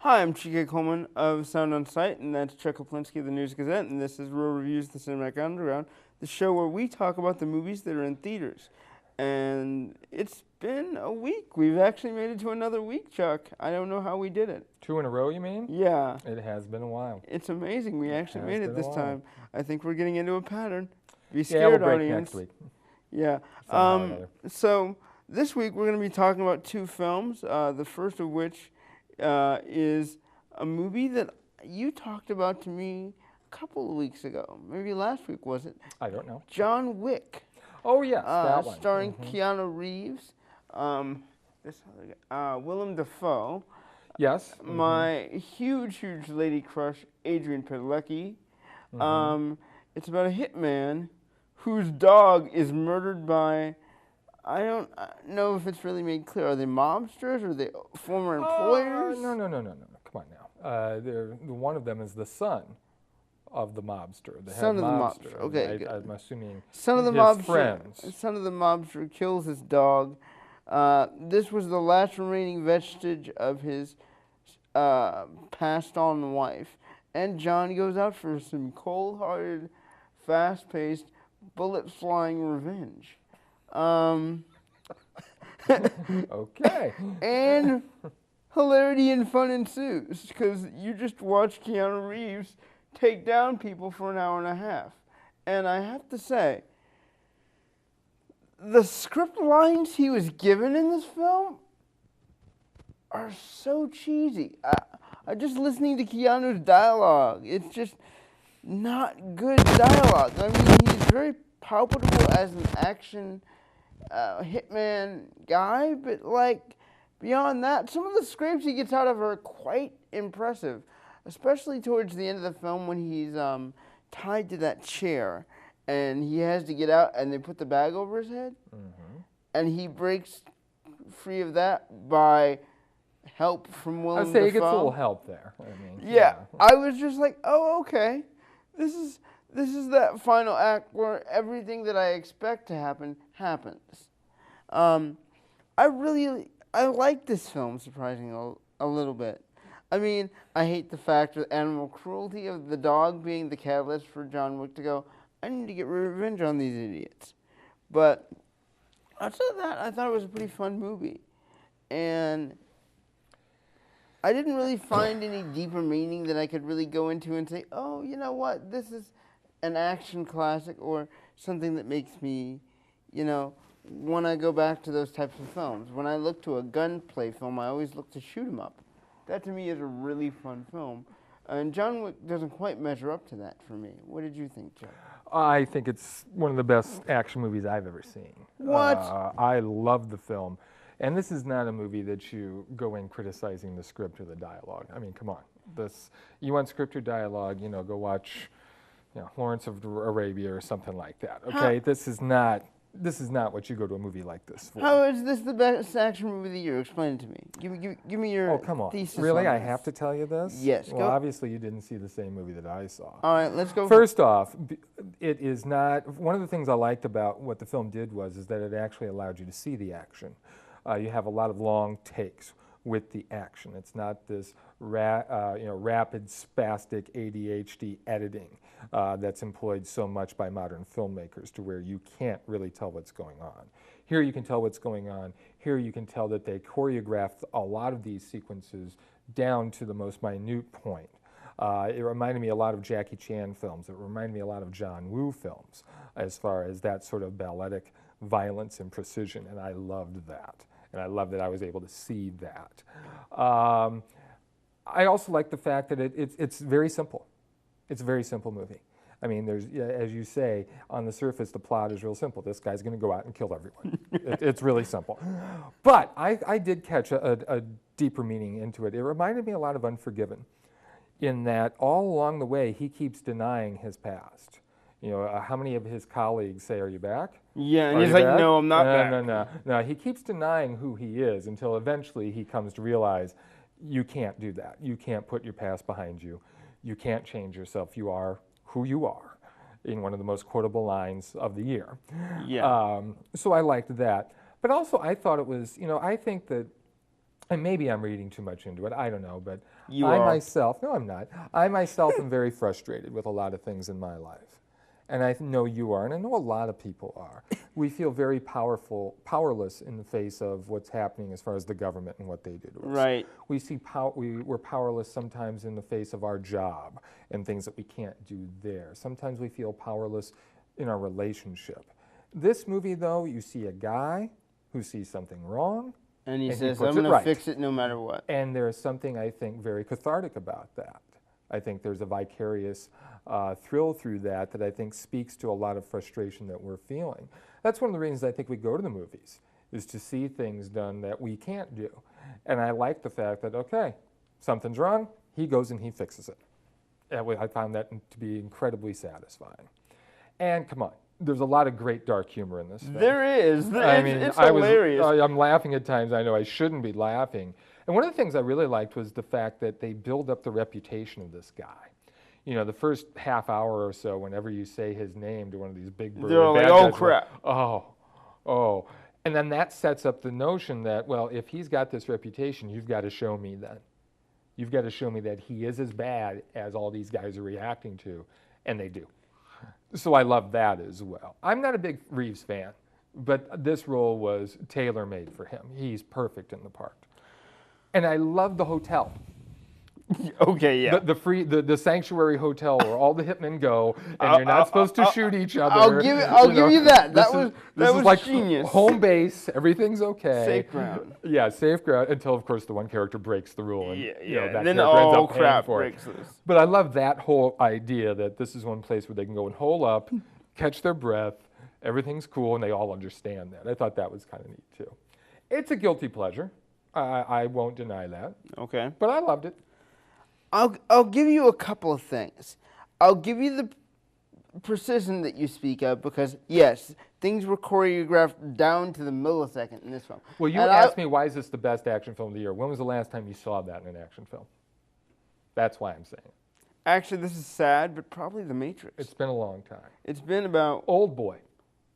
Hi, I'm Chike Coleman of Sound on Sight, and that's Chuck Koplinski of the News Gazette, and this is Real Reviews, the Cinematic Underground, the show where we talk about the movies that are in theaters. And it's been a week. We've actually made it to another week, Chuck. I don't know how we did it. 2 in a row, you mean? Yeah. It has been a while. It's amazing. We actually made it this time. I think we're getting into a pattern. Be Yeah, we'll scared, break audience. next week. Yeah. Somehow or another. So this week we're going to be talking about two films. The first of which is a movie that you talked about to me a couple of weeks ago. Maybe last week, was it? I don't know. John Wick. Oh, yes, that one. Starring Keanu Reeves, Willem Dafoe. Yes. My huge lady crush, Adrian Padalecki. It's about a hitman whose dog is murdered by, I don't know if it's really made clear. Are they mobsters? Are they former employers? No. Come on now. One of them is the son of the mobster. The Son head of the mobster. mobster. Okay, good. I'm assuming Son of the his mobster. friends. Son of the mobster kills his dog. This was the last remaining vestige of his passed on wife. And John goes out for some cold-hearted, fast-paced, bullet-flying revenge. Okay. And hilarity and fun ensues because you just watch Keanu Reeves take down people for an hour and a half. And I have to say, the script lines he was given in this film are so cheesy. I just listening to Keanu's dialogue. It's just not good dialogue. I mean, he's very palpable as an action hitman guy, but like beyond that, some of the scrapes he gets out of are quite impressive, especially towards the end of the film when he's tied to that chair and he has to get out and they put the bag over his head, and he breaks free of that by help from Willem Dafoe. I'd say he gets a little help there. I mean, yeah, I was just like, oh, okay. This is that final act where everything that I expect to happen happens. I like this film, surprisingly, a little bit. I mean, I hate the fact of animal cruelty of the dog being the catalyst for John Wick to go, I need to get revenge on these idiots. But outside of that, I thought it was a pretty fun movie. And I didn't really find any deeper meaning that I could really go into and say, oh, you know what, this is an action classic or something that makes me, want to go back to those types of films. When I look to a gunplay film, I always look to shoot 'em up. That to me is a really fun film. And John Wick doesn't quite measure up to that for me. What did you think, Joe? I think it's one of the best action movies I've ever seen. What? I love the film. And this is not a movie that you go in criticizing the script or the dialogue. I mean, come on. You want script or dialogue, go watch Lawrence of Arabia or something like that. Okay? This is not what you go to a movie like this for. How is this the best action movie of the year? Explain it to me. Give me your thesis. Really? on I this. have to tell you this? Yes. Well, obviously you didn't see the same movie that I saw. All right, let's go. First off, it is not, one of the things I liked about what the film did is that it actually allowed you to see the action. You have a lot of long takes with the action. It's not this rapid, spastic ADHD editing that's employed so much by modern filmmakers to where you can't really tell what's going on. Here you can tell what's going on. Here you can tell that they choreographed a lot of these sequences down to the most minute point. It reminded me a lot of Jackie Chan films. It reminded me a lot of John Woo films as far as that sort of balletic violence and precision, and I loved that. And I love that I was able to see that. I also like the fact that it's very simple. It's a very simple movie. I mean, as you say, on the surface, the plot is real simple. This guy's going to go out and kill everyone. It's really simple. But I did catch a deeper meaning into it. It reminded me a lot of Unforgiven, in that all along the way, he keeps denying his past. How many of his colleagues say, are you back? Yeah, and he's like, back? No, I'm not back. No, he keeps denying who he is until eventually he comes to realize you can't do that. You can't put your past behind you. You can't change yourself. You are who you are, in one of the most quotable lines of the year. Yeah. So I liked that. But also I thought it was, I think that and maybe I'm reading too much into it, I don't know, but You I are. myself, no, I'm not. I myself am very frustrated with a lot of things in my life. And I know you are, and I know a lot of people are. We feel very powerless in the face of what's happening as far as the government and what they do to us. Right. We see we're powerless sometimes in the face of our job and things that we can't do there. Sometimes we feel powerless in our relationship. This movie, though, you see a guy who sees something wrong, And he and says, puts I'm it going to right. fix it no matter what. And there is something, I think, very cathartic about that. I think there's a vicarious thrill through that I think speaks to a lot of frustration that we're feeling. That's one of the reasons I think we go to the movies, is to see things done that we can't do. And I like the fact that, okay, something's wrong, he goes and he fixes it. And I found that to be incredibly satisfying. And come on, there's a lot of great dark humor in this film. There is. It's I hilarious. I'm laughing at times. I know I shouldn't be laughing. And one of the things I really liked was the fact that they build up the reputation of this guy. You know, the first half hour or so, whenever you say his name to one of these big burly They're all like, bad oh, guys, crap. oh. And then that sets up the notion that, well, if he's got this reputation, you've got to show me then. You've got to show me that he is as bad as all these guys are reacting to, and they do. So I love that as well. I'm not a big Reeves fan, but this role was tailor-made for him. He's perfect in the part. And I love the hotel. Okay, yeah. The sanctuary hotel where all the hitmen go, and you're not supposed to shoot each other. I'll give you that. That was like genius. Home base. Everything's okay. Safe ground. Yeah, safe ground until of course the one character breaks the rule, and that then character ends all up paying crap for breaks it. loose. But I love that whole idea that this is one place where they can go and hole up, catch their breath, everything's cool, and they all understand that. I thought that was kind of neat too. It's a guilty pleasure. I won't deny that. Okay. But I loved it. I'll give you a couple of things. I'll give you the precision that you speak of because, yes, things were choreographed down to the millisecond in this film. Well, you asked me, why is this the best action film of the year? When was the last time you saw that in an action film? That's why I'm saying it. Actually, this is sad, but probably The Matrix. It's been a long time. It's been about... Old Boy,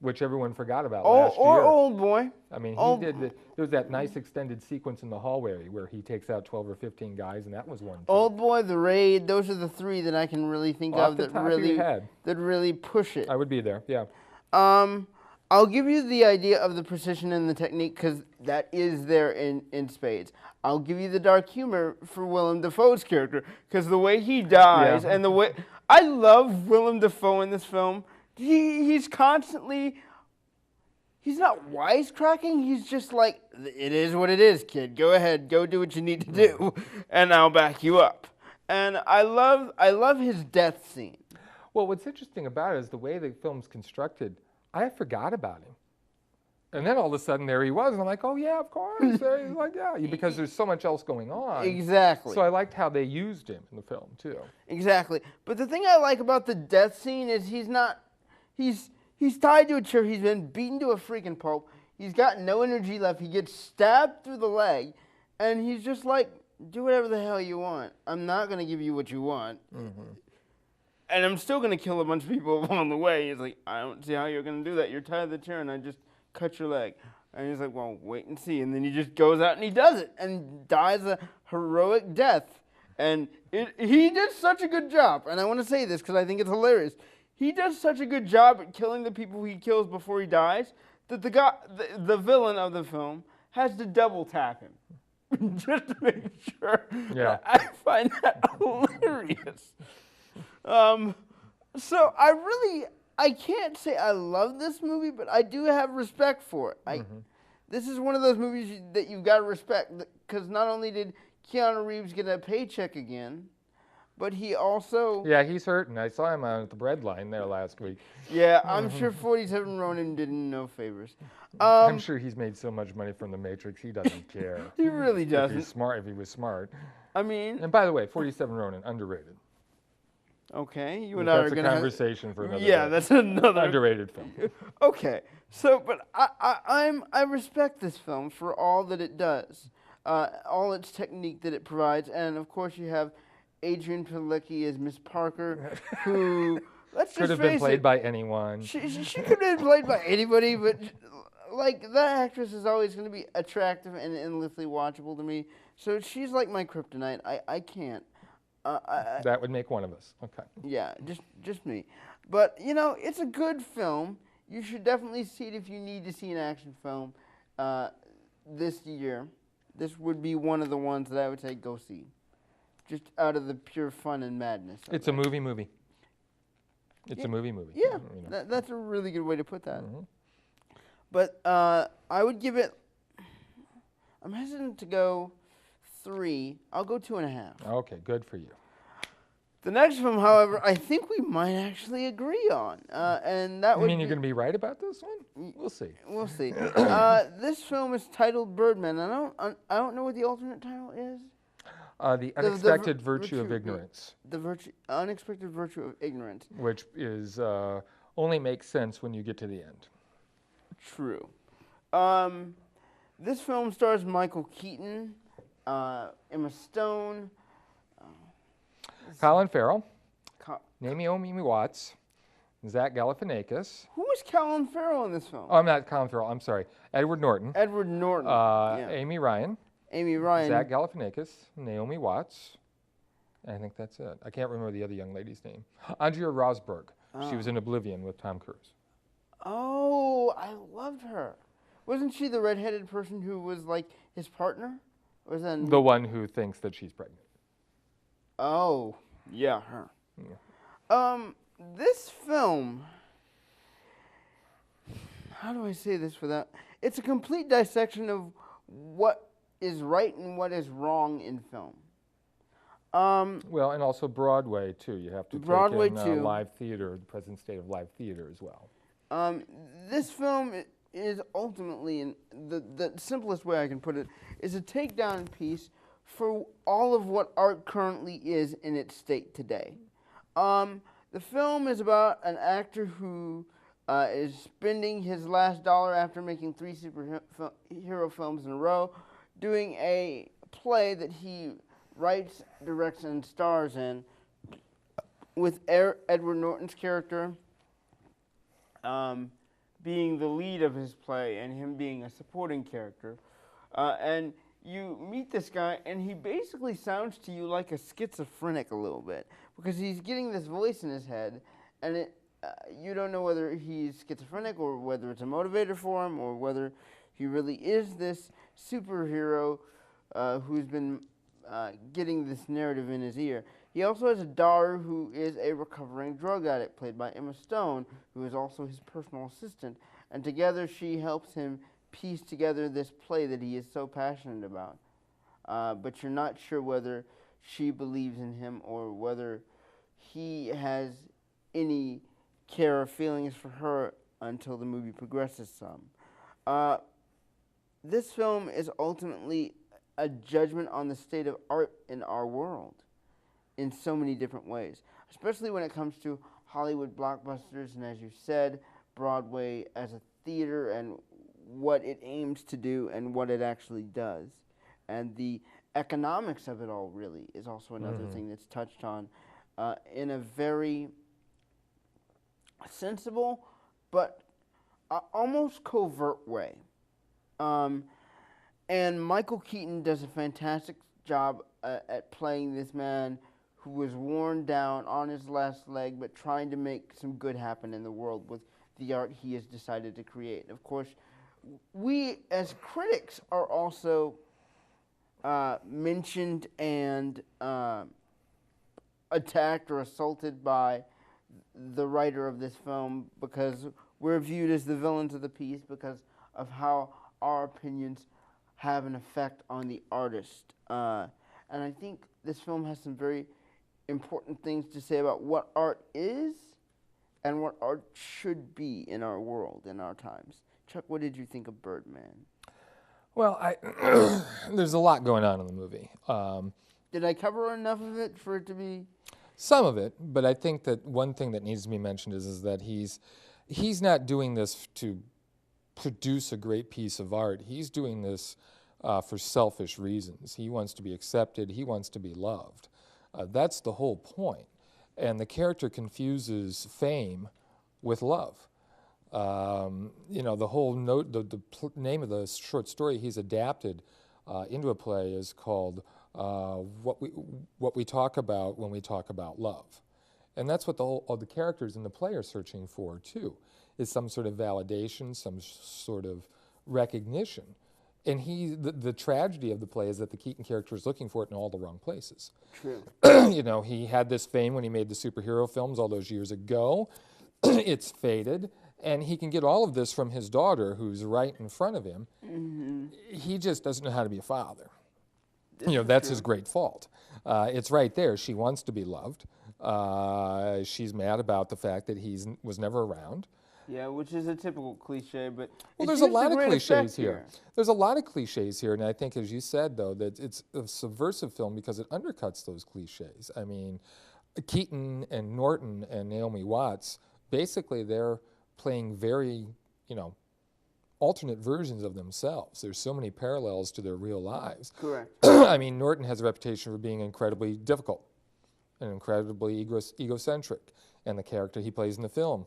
which everyone forgot about last year. Or Old Boy. I mean, there was that nice extended sequence in the hallway where he takes out 12 or 15 guys, and that was one. Old Boy, The Raid, those are the three that I can really think of that really push it. I would be there, yeah. I'll give you the idea of the precision and the technique because that is there in spades. I'll give you the dark humor for Willem Dafoe's character because the way he dies and the way... I love Willem Dafoe in this film. He's constantly... He's not wisecracking. He's just like, it is what it is, kid. Go ahead. Go do what you need to do, and I'll back you up. And I love his death scene. Well, what's interesting about it is the way the film's constructed. I forgot about him. And then all of a sudden there he was, and I'm like, oh yeah, of course. He's like, yeah, because there's so much else going on. Exactly. So I liked how they used him in the film too. Exactly. But the thing I like about the death scene is he's tied to a chair. He's been beaten to a freaking pulp. He's got no energy left. He gets stabbed through the leg, and he's just like, do whatever the hell you want. I'm not going to give you what you want. Mm-hmm. And I'm still going to kill a bunch of people along the way. He's like, I don't see how you're going to do that. You're tied to the chair, and I just cut your leg. And he's like, well, wait and see. And then he just goes out and he does it and dies a heroic death. And he did such a good job. And I want to say this because I think it's hilarious. He does such a good job at killing the people he kills before he dies that the villain of the film has to double tap him just to make sure. Yeah. I find that hilarious. So I can't say I love this movie, but I do have respect for it. This is one of those movies that you've got to respect because not only did Keanu Reeves get a paycheck again, but he also... Yeah, he's hurting. I saw him at the bread line there last week. Yeah, I'm sure 47 Ronin did him no favors. I'm sure he's made so much money from The Matrix, he doesn't care. He really doesn't. If he was smart. I mean... And by the way, 47 Ronin, underrated. Okay, you and I are going to... That's a conversation for another day. That's another... Underrated film. Okay, so, but I respect this film for all that it does. All its technique that it provides. And, of course, you have Adrian Palicki as Miss Parker, who... Could have been played by anyone. She could have been played by anybody, but like that actress is always going to be attractive and endlessly watchable to me. So she's like my kryptonite. I can't. That would make one of us. Okay. Yeah, just me. But you know, it's a good film. You should definitely see it if you need to see an action film this year. This would be one of the ones that I would say go see, just out of the pure fun and madness. It's a movie. It's Yeah. a movie. Yeah, You know. that's a really good way to put that. Mhm. But I would give it. I'm hesitant to go 3. I'll go 2.5. Okay, good for you. The next film, however, I think we might actually agree on, and that You would mean be, you're going to be right about this one? We'll see. We'll see. This film is titled Birdman. I don't know what the alternate title is. The unexpected virtue of ignorance, The unexpected virtue of ignorance. which is only makes sense when you get to the end. True. This film stars Michael Keaton, Emma Stone, Colin Farrell, Co- Naomi Watts, Zach Galifianakis. who is Colin Farrell in this film? Oh, I'm not Colin Farrell. I'm sorry. Edward Norton. Edward Norton. Yeah. Amy Ryan. Amy Ryan. Zach Galifianakis. Naomi Watts. I think that's it. I can't remember the other young lady's name. Andrea Rosberg. She was in Oblivion with Tom Cruise. Oh, I loved her. Wasn't she the redheaded person who was like his partner? Or was that The one who thinks that she's pregnant. Oh, yeah, her. Yeah. This film, how do I say this without, it's a complete dissection of what is right and what is wrong in film. Well, and also Broadway, too. You have to Broadway, take in too. live theater, the present state of live theater as well. This film is ultimately, in the simplest way I can put it, is a takedown piece for all of what art currently is in its state today. The film is about an actor who is spending his last dollar after making 3 superhero films in a row, doing a play that he writes, directs, and stars in, with Edward Norton's character being the lead of his play and him being a supporting character. And you meet this guy, and he basically sounds to you like a schizophrenic a little bit, because he's getting this voice in his head, and you don't know whether he's schizophrenic or whether it's a motivator for him or whether he really is this superhero who's been getting this narrative in his ear. He also has a daughter who is a recovering drug addict, played by Emma Stone, who is also his personal assistant, and together she helps him piece together this play that he is so passionate about. But you're not sure whether she believes in him or whether he has any care or feelings for her until the movie progresses some. This film is ultimately a judgment on the state of art in our world in so many different ways, especially when it comes to Hollywood blockbusters and, as you said, Broadway as a theater and what it aims to do and what it actually does. And the economics of it all really is also another thing that's touched on in a very sensible but almost covert way. And Michael Keaton does a fantastic job at playing this man who was worn down on his last leg but trying to make some good happen in the world with the art he has decided to create. Of course, we as critics are also mentioned and attacked or assaulted by the writer of this film because we're viewed as the villains of the piece because of how our opinions have an effect on the artist. And I think this film has some very important things to say about what art is and what art should be in our world, in our times. Chuck, what did you think of Birdman? Well, there's a lot going on in the movie. Did I cover enough of it for it to be? Some of it, but I think that one thing that needs to be mentioned is that he's not doing this to produce a great piece of art. He's doing this for selfish reasons. He wants to be accepted. He wants to be loved. That's the whole point. And the character confuses fame with love. The whole note, the name of the short story he's adapted into a play is called "What We Talk About When We Talk About Love," and that's what all the characters in the play are searching for too, is some sort of validation, some sort of recognition. And the tragedy of the play is that the Keaton character is looking for it in all the wrong places. True. He had this fame when he made the superhero films all those years ago. It's faded, and he can get all of this from his daughter, who's right in front of him. Mm-hmm. He just doesn't know how to be a father. true. That's his great fault. It's right there. She wants to be loved. She's mad about the fact that he was never around. Yeah, which is a typical cliche, but Well, there's a lot of cliches here. There's a lot of cliches here, and I think, as you said, though, that it's a subversive film because it undercuts those cliches. I mean, Keaton and Norton and Naomi Watts, basically they're playing very, alternate versions of themselves. There's so many parallels to their real lives. Correct. I mean, Norton has a reputation for being incredibly difficult and incredibly egocentric, and the character he plays in the film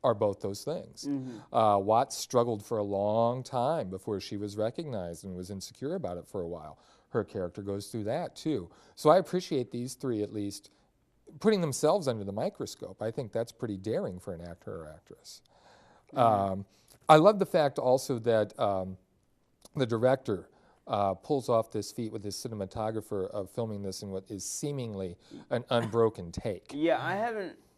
are both those things. Mm-hmm. Watts struggled for a long time before she was recognized and was insecure about it for a while. Her character goes through that too. So I appreciate these three at least putting themselves under the microscope. I think that's pretty daring for an actor or actress. Mm-hmm. I love the fact also that the director pulls off this feat with his cinematographer of filming this in what is seemingly an unbroken take. Yeah,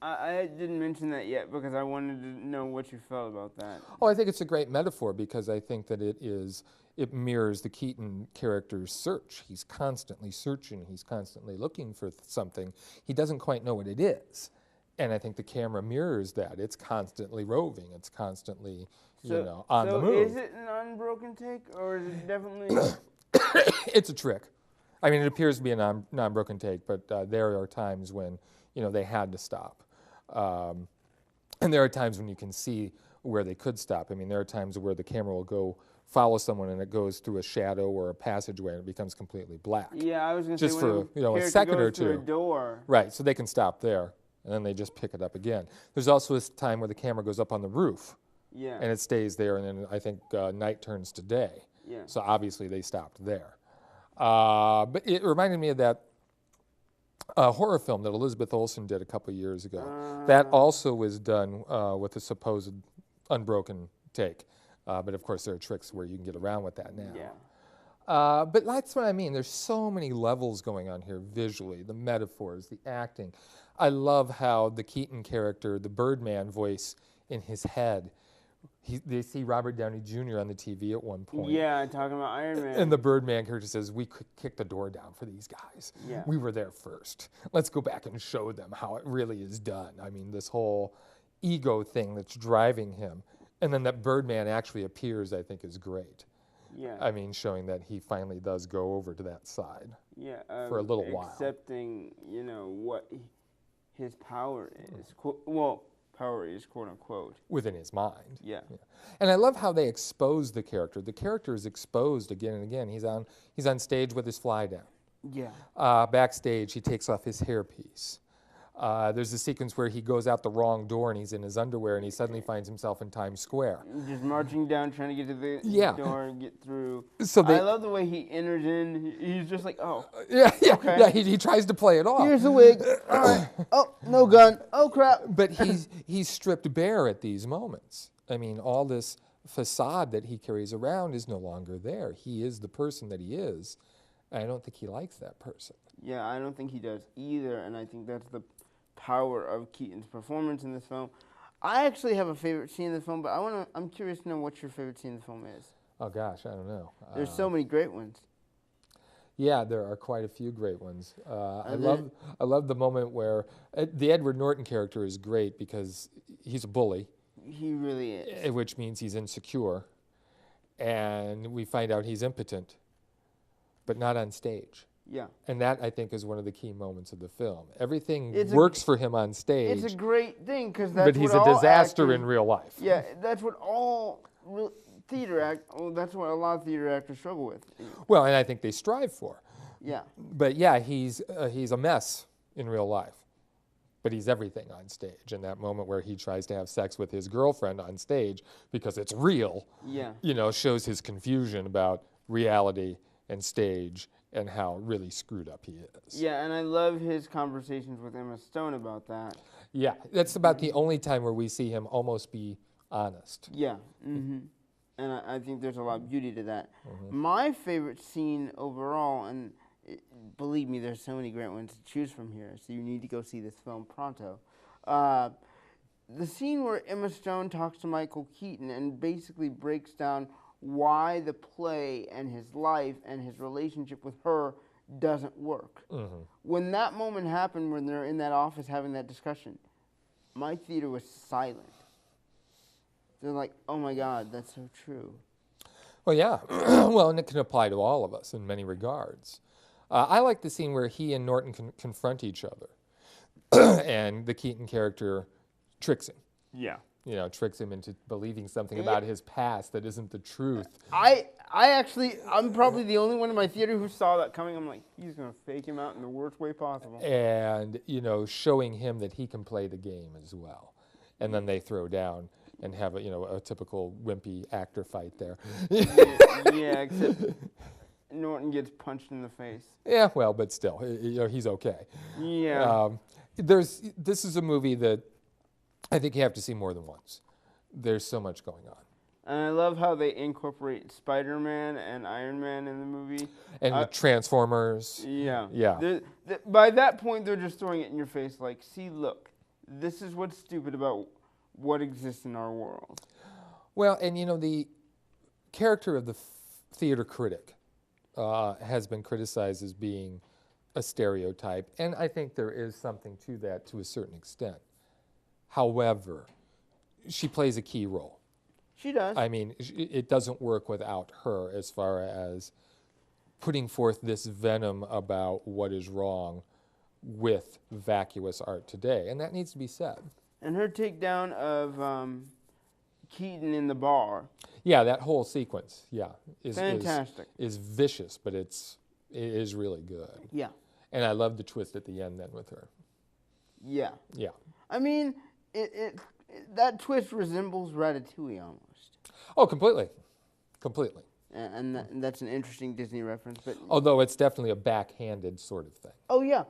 I didn't mention that yet because I wanted to know what you felt about that. Oh, I think it's a great metaphor because I think that it mirrors the Keaton character's search. He's constantly searching. He's constantly looking for something. He doesn't quite know what it is. And I think the camera mirrors that. It's constantly roving. It's constantly, on the move. So is it an unbroken take, or is it definitely... It's a trick. I mean, it appears to be a non-broken take, but there are times when, they had to stop. And there are times when you can see where they could stop. I mean, there are times where the camera will go follow someone and it goes through a shadow or a passageway and it becomes completely black. Yeah, I was going to say, just when for a a second goes or two. through a door. Right, so they can stop there, and then they just pick it up again. There's also this time where the camera goes up on the roof, Yeah. and it stays there, and then I think night turns to day. Yeah. So obviously they stopped there. But it reminded me of that horror film that Elizabeth Olsen did a couple years ago. That also was done with a supposed unbroken take. But of course there are tricks where you can get around with that now. Yeah. But that's what I mean. There's so many levels going on here visually, the metaphors, the acting. I love how the Keaton character, the Birdman voice in his head, they see Robert Downey Jr. on the TV at one point. Yeah, talking about Iron Man. And the Birdman character says, we could kick the door down for these guys. Yeah. We were there first. Let's go back and show them how it really is done. I mean, this whole ego thing that's driving him. And then that Birdman actually appears, I think, is great. Yeah. I mean, showing that he finally does go over to that side. Yeah. For a little while. Accepting, what his power is. Power is, quote unquote. Within his mind. Yeah. And I love how they expose the character. The character is exposed again and again. He's on stage with his fly down. Yeah. Backstage, he takes off his hairpiece. There's a sequence where he goes out the wrong door and he's in his underwear and he suddenly finds himself in Times Square. Just marching down, trying to get to the door and get through. So I love the way he enters in. He's just like, oh. Okay. Yeah. He tries to play it off. Here's the wig. All right. Oh, no gun. Oh, crap. But he's stripped bare at these moments. I mean, all this facade that he carries around is no longer there. He is the person that he is. I don't think he likes that person. Yeah, I don't think he does either, and I think that's the power of Keaton's performance in this film. I actually have a favorite scene in the film, but I'm curious to know what your favorite scene in the film is. Oh gosh, I don't know. There's so many great ones. Yeah, there are quite a few great ones. I love the moment where the Edward Norton character is great because he's a bully. He really is. Which means he's insecure, and we find out he's impotent, but not on stage. Yeah. And that, I think, is one of the key moments of the film. Everything works for him on stage. It's a great thing because that's but he's a disaster in real life. Yeah, that's what all that's what a lot of theater actors struggle with. Well, and I think they strive for. Yeah. But yeah, he's a mess in real life. but he's everything on stage. And that moment where he tries to have sex with his girlfriend on stage because it's real, Yeah. shows his confusion about reality and stage and how really screwed up he is. Yeah, and I love his conversations with Emma Stone about that. Yeah, that's about the only time where we see him almost be honest. Yeah. And I think there's a lot of beauty to that. My favorite scene overall, and believe me, there's so many great ones to choose from here, so you need to go see this film pronto. The scene where Emma Stone talks to Michael Keaton and basically breaks down why the play and his life and his relationship with her doesn't work. When that moment happened, when they're in that office having that discussion, my theater was silent. They're like, oh my God, that's so true. Well, yeah. Well, and it can apply to all of us in many regards. I like the scene where he and Norton confront each other, and the Keaton character tricks him. Yeah. Tricks him into believing something about his past that isn't the truth. I'm probably the only one in my theater who saw that coming. I'm like, he's going to fake him out in the worst way possible. And, showing him that he can play the game as well. And then they throw down and have a typical wimpy actor fight there. Yeah, except Norton gets punched in the face. Yeah, well, but still, he's okay. Yeah. This is a movie that I think you have to see more than once. There's so much going on. And I love how they incorporate Spider-Man and Iron Man in the movie. And the Transformers. Yeah. Yeah. By that point, they're just throwing it in your face like, see, look, this is what's stupid about what exists in our world. Well, and the character of the theater critic has been criticized as being a stereotype, and I think there is something to that to a certain extent. However, she plays a key role. She does. I mean, it doesn't work without her as far as putting forth this venom about what is wrong with vacuous art today, and that needs to be said. And her takedown of Keaton in the bar. Yeah, that whole sequence, is fantastic. Is vicious, but it is really good. Yeah. And I love the twist at the end then with her. Yeah. Yeah. I mean, that twist resembles Ratatouille almost. Oh, completely. Completely. And that's an interesting Disney reference, but although it's definitely a backhanded sort of thing. Oh yeah,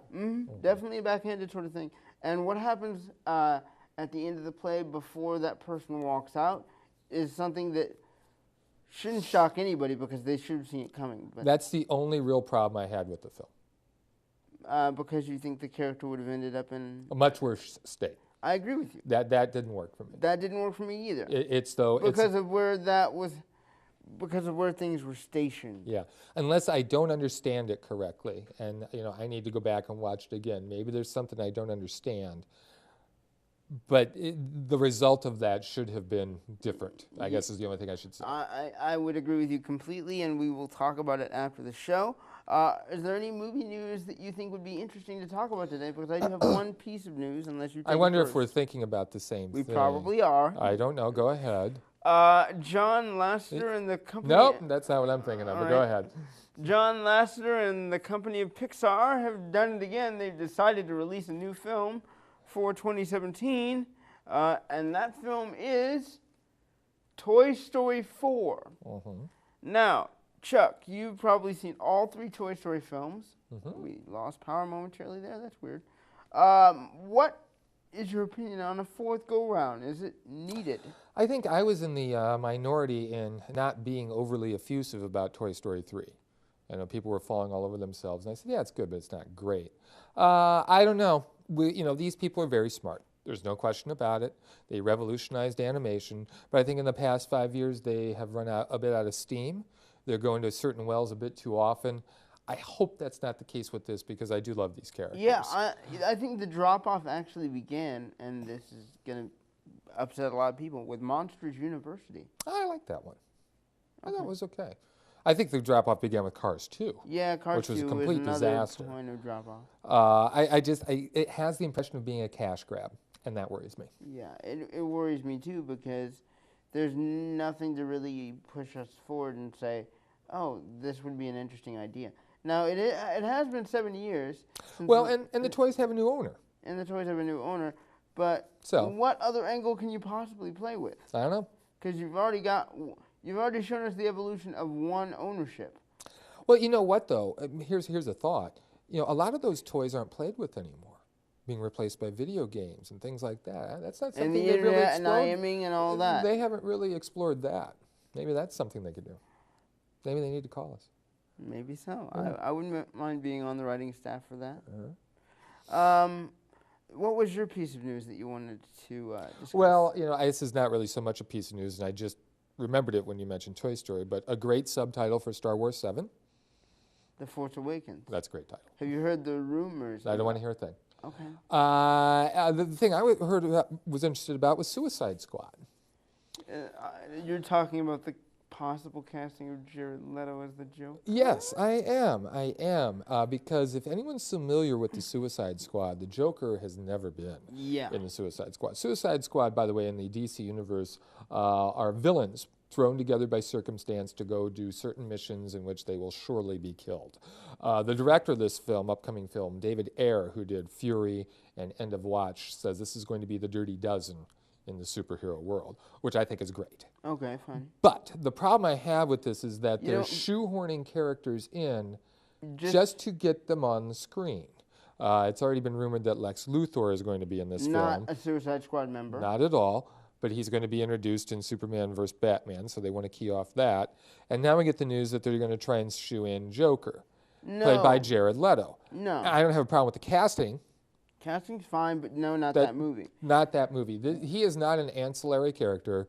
definitely a backhanded sort of thing. And what happens at the end of the play before that person walks out is something that shouldn't shock anybody because they should have seen it coming. But that's the only real problem I had with the film. Because you think the character would have ended up in a much worse state. I agree with you. That didn't work for me. That didn't work for me either. Because of where things were stationed. Yeah, unless I don't understand it correctly, and I need to go back and watch it again. Maybe there's something I don't understand, but the result of that should have been different. I guess is the only thing I should say. I would agree with you completely, and we will talk about it after the show. Is there any movie news that you think would be interesting to talk about today? Because I do have one piece of news, unless you. I wonder if we're thinking about the same thing. We probably are. I don't know. Go ahead. John Lasseter and the company. Nope, that's not what I'm thinking of. But go ahead. John Lasseter and the company of Pixar have done it again. They've decided to release a new film for 2017, and that film is Toy Story 4. Now, Chuck, you've probably seen all 3 Toy Story films. We lost power momentarily there. That's weird. What is your opinion on a 4th go-round? Is it needed? I think I was in the minority in not being overly effusive about Toy Story 3. I know people were falling all over themselves, and I said, yeah, it's good, but it's not great. I don't know. These people are very smart. There's no question about it. They revolutionized animation, but I think in the past 5 years they have run a bit out of steam. They're going to certain wells a bit too often. I hope that's not the case with this because I do love these characters. Yeah, I think the drop-off actually began, and this is going to upset a lot of people, with Monsters University. I like that one. I thought it was okay. I think the drop-off began with Cars 2. Yeah, Cars 2 which was a complete disaster. Point of drop-off. It has the impression of being a cash grab, and that worries me. Yeah, it worries me too because there's nothing to really push us forward and say, oh, this would be an interesting idea. Now, it has been 7 years. Well, and the toys have a new owner. and the toys have a new owner. But So? what other angle can you possibly play with? I don't know. Because you've already shown us the evolution of one ownership. Well, you know what though? Here's a thought. You know, a lot of those toys aren't played with anymore, being replaced by video games and things like that. That's not something And the they've really internet and explored. IMing and all that. They haven't really explored that. Maybe that's something they could do. Maybe they need to call us. Maybe so. Yeah. I wouldn't mind being on the writing staff for that. Uh-huh. What was your piece of news that you wanted to discuss? Well, you know, this is not really so much a piece of news, and I just remembered it when you mentioned Toy Story, but a great subtitle for Star Wars 7. The Force Awakens. That's a great title. Have you heard the rumors? I don't want to hear a thing. Okay. The thing I was interested about was Suicide Squad. You're talking about the possible casting of Jared Leto as the Joker? Yes, I am. Because if anyone's familiar with the Suicide Squad, the Joker has never been in the Suicide Squad. Suicide Squad, by the way, in the DC universe, are villains thrown together by circumstance to go do certain missions in which they will surely be killed. The director of this film, upcoming film, David Ayer, who did Fury and End of Watch, says this is going to be the Dirty Dozen in the superhero world, which I think is great. Okay, fine. But the problem I have with this is that they're shoehorning characters in just to get them on the screen. It's already been rumored that Lex Luthor is going to be in this film. Not a Suicide Squad member. Not at all, but he's going to be introduced in Superman vs. Batman, so they want to key off that. And now we get the news that they're going to try and shoe in Joker, played by Jared Leto. No. I don't have a problem with the casting. Casting's fine, but no, not that movie. Not that movie. He is not an ancillary character.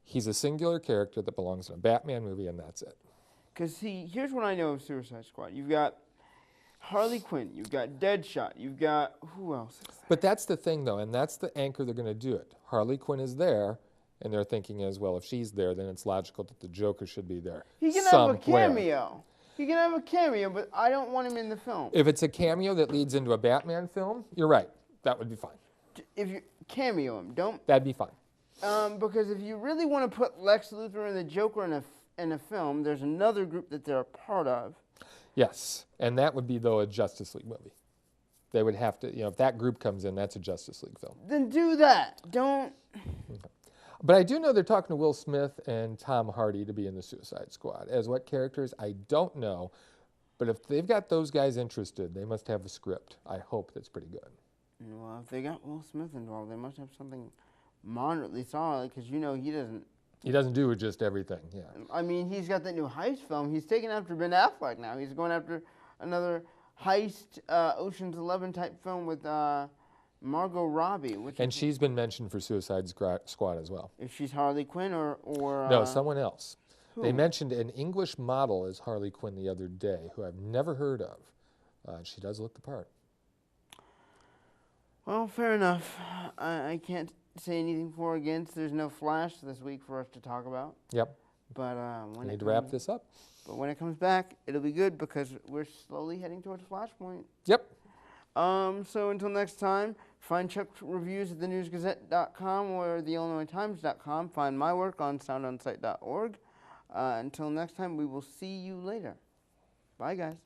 He's a singular character that belongs in a Batman movie, and that's it. Because, see, here's what I know of Suicide Squad. You've got Harley Quinn. You've got Deadshot. You've got, who else is there? But that's the thing, though, and that's the anchor they're going to do it. Harley Quinn is there, and they're thinking as well, if she's there, then it's logical that the Joker should be there. He can have a cameo. He can have a cameo, but I don't want him in the film. If it's a cameo that leads into a Batman film, you're right. That would be fine. If you cameo him, don't. That'd be fine. Because if you really want to put Lex Luthor and the Joker in a film, there's another group that they're a part of. Yes, and that would be, though, a Justice League movie. They would have to, if that group comes in, that's a Justice League film. Then do that. Don't. Okay. But I do know they're talking to Will Smith and Tom Hardy to be in the Suicide Squad. As what characters, I don't know. But if they've got those guys interested, they must have a script. I hope that's pretty good. Well, if they got Will Smith involved, they must have something moderately solid, because he doesn't. He doesn't do just everything, yeah. I mean, he's got that new heist film. He's taking after Ben Affleck now. He's going after another heist, Ocean's 11 type film with Margot Robbie. And she's been mentioned for Suicide Squad as well. If she's Harley Quinn or no, someone else. Who? They mentioned an English model as Harley Quinn the other day, who I've never heard of. She does look the part. Well, fair enough. I can't say anything for or against. There's no Flash this week for us to talk about. Yep. But we need to wrap this up. But when it comes back, it'll be good because we're slowly heading towards Flashpoint. Yep. So until next time, find Chuck's reviews at thenewsgazette.com or theillinoistimes.com. Find my work on soundonsight.org. Until next time, we will see you later. Bye, guys.